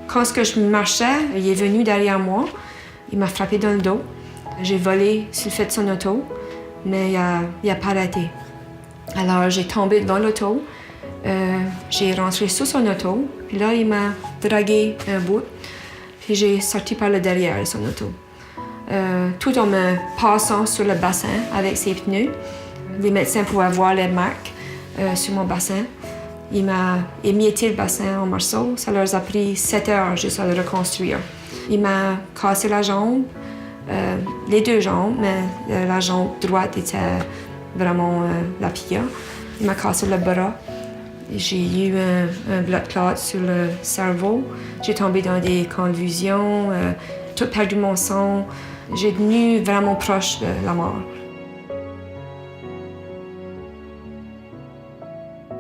Quand je marchais, il est venu derrière moi. Il m'a frappé dans le dos. J'ai volé sur le fait de son auto, mais il a pas arrêté. Alors, j'ai tombé devant l'auto. J'ai rentré sous son auto. Puis là, il m'a dragué un bout. Puis j'ai sorti par le derrière de son auto. Tout en me passant sur le bassin avec ses pneus. Les médecins pouvaient voir les marques sur mon bassin. Il m'a émietté le bassin en morceaux. Ça leur a pris 7 heures juste à le reconstruire. Il m'a cassé la jambe, les deux jambes, mais la jambe droite était vraiment la pire. Il m'a cassé le bras. J'ai eu un blood clot sur le cerveau. J'ai tombé dans des convulsions, tout perdu mon sang. J'ai devenu vraiment proche de la mort.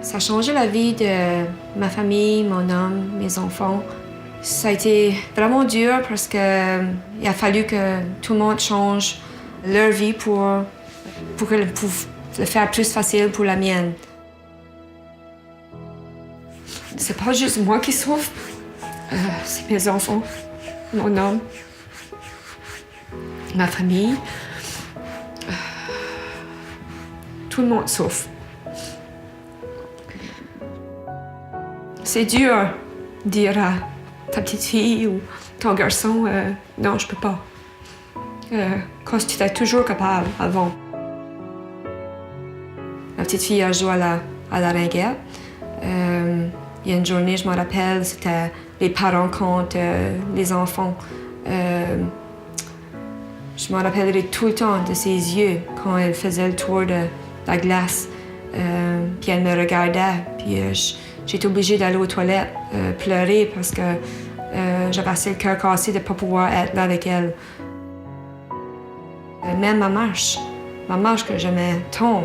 Ça a changé la vie de ma famille, mon homme, mes enfants. Ça a été vraiment dur parce qu'il a fallu que tout le monde change leur vie pour le faire plus facile pour la mienne. C'est pas juste moi qui souffre, c'est mes enfants, mon homme, ma famille. Tout le monde souffre. C'est dur de dire à ta petite fille ou ton garçon, non, je peux pas. Quand tu étais toujours capable avant. Ma petite fille a joué à la ringuette. Il y a une journée, je me rappelle, c'était les parents contre les enfants. Je me rappellerai tout le temps de ses yeux quand elle faisait le tour de la glace. Puis elle me regardait. Puis j'étais obligée d'aller aux toilettes pleurer parce que j'avais assez le cœur cassé de ne pas pouvoir être là avec elle. Même ma marche que j'aimais tant,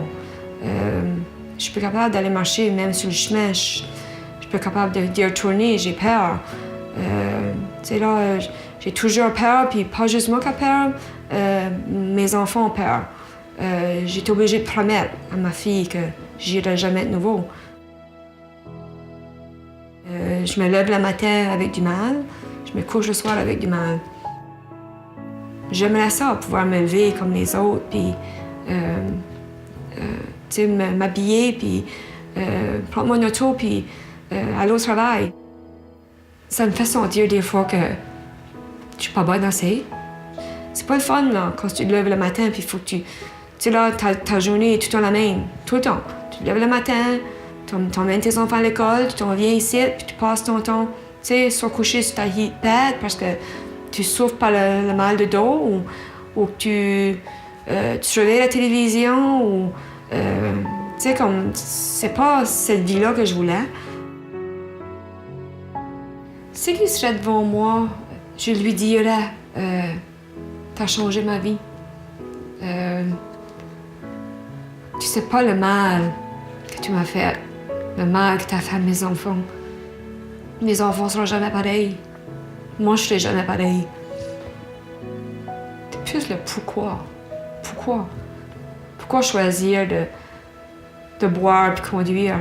je suis plus capable d'aller marcher même sur le chemin. Je suis plus capable d'y retourner, j'ai peur. Tu sais là, j'ai toujours peur, puis pas juste moi qui ai peur, mes enfants ont peur. J'étais obligée de promettre à ma fille que j'irai jamais de nouveau. Je me lève le matin avec du mal, je me couche le soir avec du mal. J'aimerais ça, pouvoir me lever comme les autres, puis m'habiller, puis prendre mon auto, puis aller au travail. Ça me fait sentir des fois que je suis pas bonne assez. C'est pas le fun, là, quand tu te lèves le matin, puis il faut que tu sais, là, ta journée est tout le temps la même, tout le temps. Tu te lèves le matin, tu emmènes tes enfants à l'école, tu t'en viens ici, puis tu passes ton temps, tu sais, soit couché sur ta heatpad parce que tu souffres par le mal de dos, ou que tu surveilles la télévision, ou tu sais, comme, c'est pas cette vie-là que je voulais. Si il serait devant moi, je lui dirais, t'as changé ma vie. Tu sais pas le mal que tu m'as fait, le mal que t'as fait à mes enfants. Mes enfants seront jamais pareils. Moi, je serai jamais pareil. C'est plus le pourquoi. Pourquoi choisir de boire et conduire?